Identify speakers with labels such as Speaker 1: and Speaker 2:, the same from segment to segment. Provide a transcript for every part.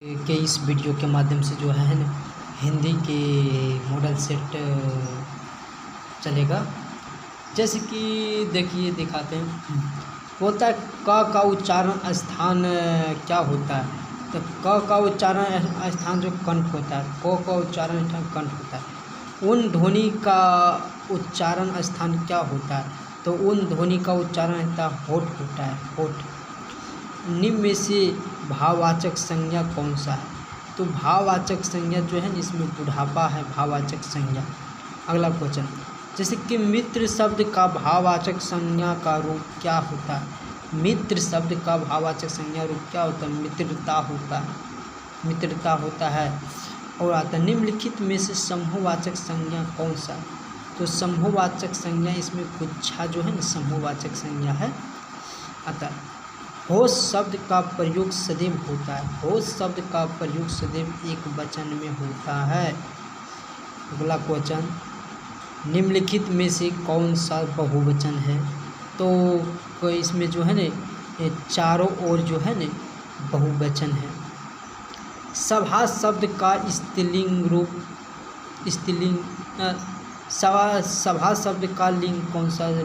Speaker 1: के इस वीडियो के माध्यम से जो है ना हिंदी के मॉडल सेट चलेगा। जैसे कि देखिए दिखाते हैं। बोलता है क का उच्चारण स्थान क्या होता है। तो क का उच्चारण स्थान जो कंठ होता है, क का उच्चारण स्थान कंठ होता है। उन ध्वनि का उच्चारण स्थान क्या होता है। तो उन ध्वनि का उच्चारण होठ होता है, होठ। निम्न में से भाववाचक संज्ञा कौन सा है। तो भाववाचक संज्ञा जो है इसमें बुढ़ापा है भाववाचक संज्ञा। अगला क्वेश्चन, जैसे कि मित्र शब्द का भाववाचक संज्ञा का रूप क्या होता है। मित्र शब्द का भाववाचक संज्ञा रूप क्या होता है। मित्रता होता है, मित्रता होता है। और आता है निम्नलिखित में से समूहवाचक संज्ञा कौन सा है। तो समूहवाचक संज्ञा इसमें गुच्छा जो है ना समूहवाचक संज्ञा है। आता है होश शब्द का प्रयोग सदैव होता है। होश शब्द का प्रयोग सदैव एक वचन में होता है। अगला क्वेश्चन, निम्नलिखित में से कौन सा बहुवचन है। तो इसमें जो है ना चारों ओर जो है ना बहुवचन है। सभा शब्द का स्त्रीलिंग रूप सभा शब्द का लिंग कौन सा है।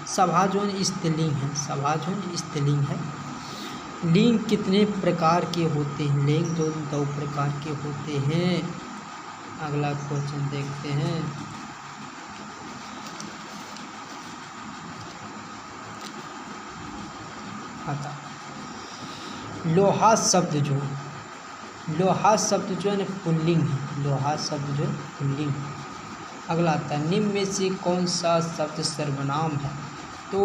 Speaker 1: सभा जो है स्त्रीलिंग है, सभा जो है स्त्रीलिंग है। लिंग कितने प्रकार के होते हैं। लिंग जो 2 प्रकार के होते हैं। अगला क्वेश्चन देखते हैं। आता लोहा शब्द जो है ना पुल्लिंग है। लोहा शब्द जो है पुल्लिंग है। अगला आता है निम्न में से कौन सा शब्द सर्वनाम है। तो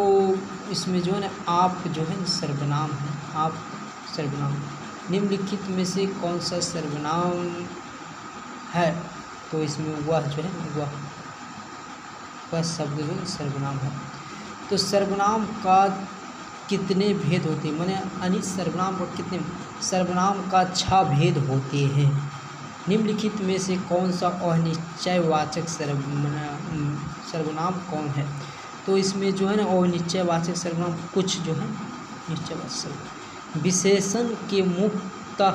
Speaker 1: इसमें जो है ना आप जो है सर्वनाम है, आप सर्वनाम। निम्नलिखित में से कौन सा सर्वनाम है। तो इसमें वह जो है वह शब्द जो है सर्वनाम है। तो सर्वनाम का कितने भेद होते हैं। माने अनित सर्वनाम और कितने सर्वनाम का 6 भेद होते हैं। निम्नलिखित में से कौन सा अनिश्चयवाचक सर्वनाम कौन है। तो इसमें जो है ना अनिश्चयवाचक सर्वनाम कुछ जो है निश्चयवाचक। विशेषण के मुख्यतः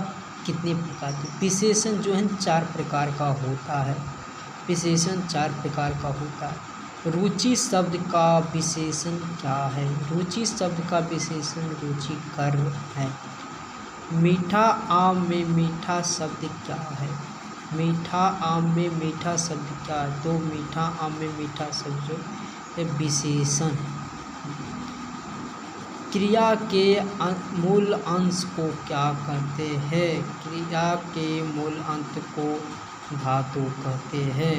Speaker 1: कितने प्रकार के। विशेषण जो है 4 प्रकार का होता है। विशेषण 4 प्रकार का होता है। रुचि शब्द का विशेषण क्या है। रुचि शब्द का विशेषण रुचिकर है। मीठा आम में मीठा शब्द क्या है। मीठा आम में मीठा शब्द क्या है। तो मीठा आम में मीठा शब्द जो विशेषण। क्रिया के मूल अंश को क्या कहते हैं। क्रिया के मूल अंत को धातु कहते हैं।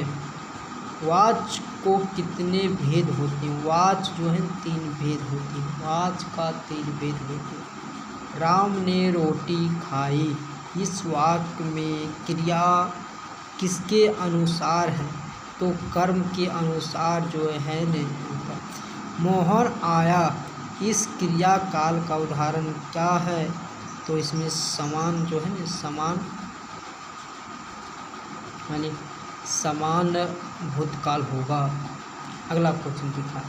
Speaker 1: वाच को कितने भेद होते हैं। वाच जो है 3 भेद होती है। वाच का 3 भेद होते हैं। राम ने रोटी खाई। इस वाक्य में क्रिया किसके अनुसार है। तो कर्म के अनुसार जो है न। मोहन आया, इस क्रिया काल का उदाहरण क्या है। तो इसमें समान जो है न समान यानी समान भूतकाल होगा। अगला क्वेश्चन दिखा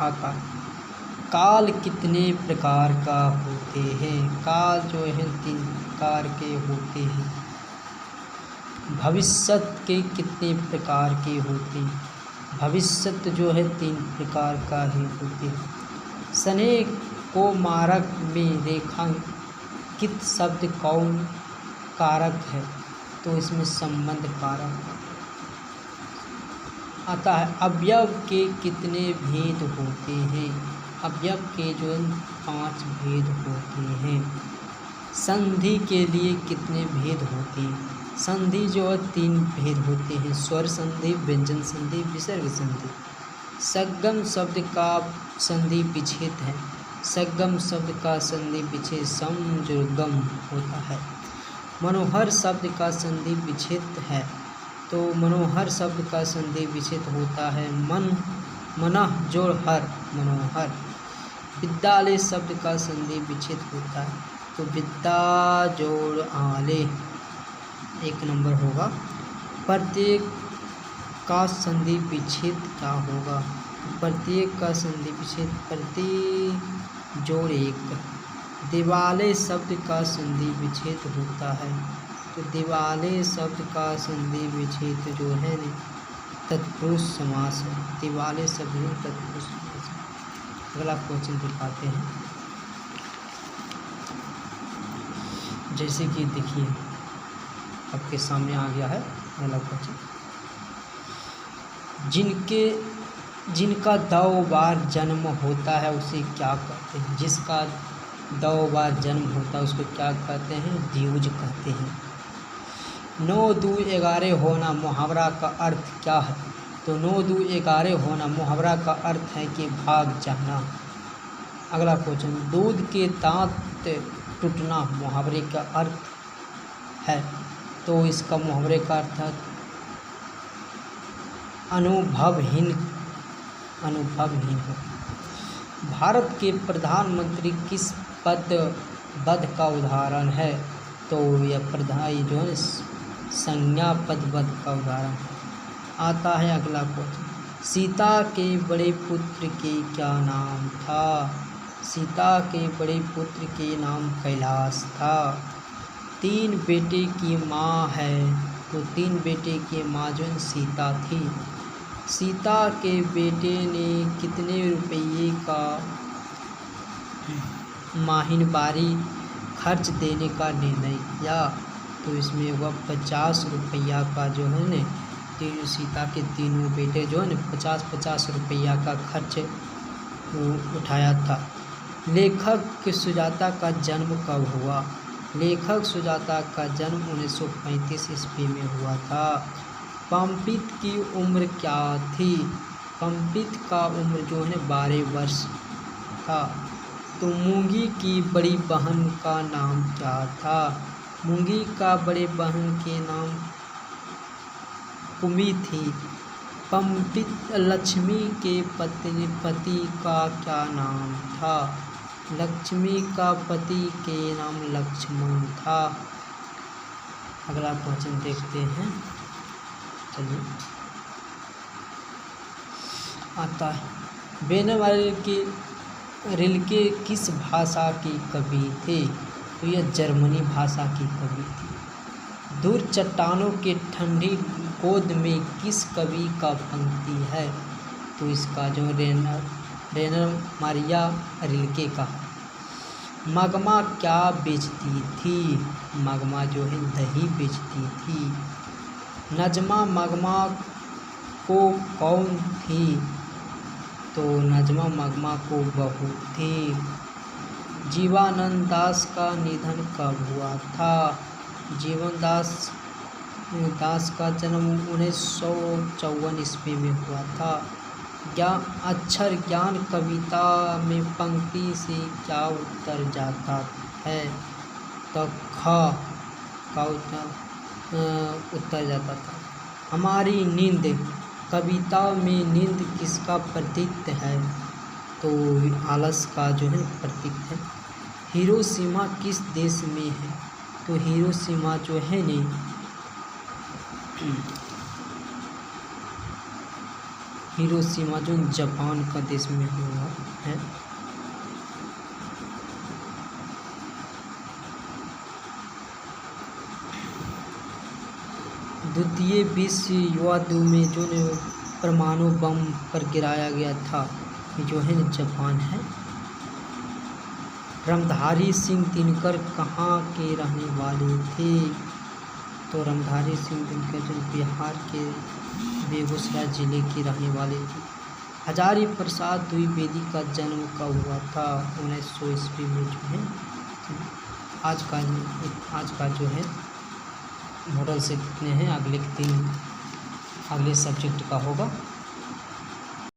Speaker 1: आता काल कितने प्रकार का होते हैं। काल जो है 3 प्रकार के होते हैं। भविष्य के कितने प्रकार के होते हैं। भविष्य जो है 3 प्रकार का ही होते हैं। स्नेह को मारक में रेखांकित शब्द कौन कारक है। तो इसमें संबंध कारक आता है। अवयव के कितने भेद होते हैं। अवयव के जो 5 भेद होते हैं। संधि के लिए कितने भेद होते हैं। संधि जो है 3 भेद होते हैं। स्वर संधि, व्यंजन संधि, विसर्ग संधि। संगम शब्द का संधि विच्छेद है। संगम शब्द का संधि विच्छेद समजुर्गम होता है। मनोहर शब्द का संधि विच्छेद है। तो मनोहर शब्द का संधि विच्छेद होता है मनः जोड़ हर मनोहर। विद्यालय शब्द का संधि विच्छेद होता है। तो विद्या जोड़ आले 1 नंबर होगा। प्रत्येक का संधि विच्छेद क्या होगा। प्रत्येक का संधि विच्छेद प्रति जोड़ एक। दिवाले शब्द का संधि विच्छेद होता है। तो दिवाले शब्द का संधि विच्छेद जो है न तत्पुरुष समास है। दिवाले शब्द में तत्पुरुष समास है। अगला क्वेश्चन दिखाते हैं। जैसे कि देखिए आपके सामने आ गया है अगला क्वेश्चन। जिनका 2 बार जन्म होता है उसे क्या कहते हैं? जिसका 2 बार जन्म होता है उसको क्या कहते हैं? द्विज कहते हैं। 9 2 11 होना मुहावरा का अर्थ क्या है? तो 9 2 11 होना मुहावरा का अर्थ है कि भाग जाना। अगला क्वेश्चन, दूध के दांत टूटना मुहावरे का अर्थ है। तो इसका मुहावरे का अर्थ है अनुभवहीन हो। भारत के प्रधानमंत्री किस पद का उदाहरण है? तो यह प्रधान जो है संज्ञा पद का उदाहरण है। आता है अगला क्वेश्चन, सीता के बड़े पुत्र के क्या नाम था? सीता के बड़े पुत्र के नाम कैलाश था। 3 बेटे की माँ है। तो 3 बेटे की माँ जो सीता थी। सीता के बेटे ने कितने रुपये का माहिनबारी खर्च देने का निर्णय किया? तो इसमें वह 50 रुपया का जो है न सीता के तीनों बेटे जो है न 50 रुपया का खर्च उठाया था। लेखक सुजाता का जन्म कब हुआ? लेखक सुजाता का जन्म 1935 ईस्वी में हुआ था। पंपित की उम्र क्या थी? पंपित का उम्र जो है 12 वर्ष था। तो मूंगी की बड़ी बहन का नाम क्या था? मूंगी का बड़े बहन के नाम कुमी थी। पंपित लक्ष्मी के पति का क्या नाम था? लक्ष्मी का पति के नाम लक्ष्मण था। अगला क्वेश्चन देखते हैं। चलिए आता है, बेनवारी रिल्के किस भाषा के कवि थे? तो यह जर्मनी भाषा की कवि थी। दूर चट्टानों के ठंडी गोद में किस कवि का पंक्ति है? तो इसका जो रेनर मारिया रिल्के का। मगमा क्या बेचती थी? मगमा जो है दही बेचती थी। नजमा मगमा को कौन थी? तो नजमा मगमा को बहू थी। जीवानंद दास का निधन कब हुआ था? जीवन दास का जन्म 1954 ईस्वी में हुआ था। अक्षर ज्ञान कविता में पंक्ति से क्या उत्तर जाता है? तो ख का उत्तर जाता था। हमारी नींद कविता में नींद किसका प्रतीक है? तो आलस का जो है प्रतीक है। हिरोशिमा किस देश में है? तो हिरोशिमा जो है ने हिरोशिमा जो जापान का देश में हुआ है। द्वितीय विश्व युद्ध में जो परमाणु बम पर गिराया गया था जो है जापान है। रामधारी सिंह दिनकर कहाँ के रहने वाले थे? तो रामधारी सिंह दिनकर जो बिहार के बेगूसराय जिले के रहने वाले थे। हजारी प्रसाद द्विवेदी का जन्म कब हुआ था? 1900 ईस्वी में जो है। आज का जो है मॉडल से कितने हैं? अगले सब्जेक्ट का होगा।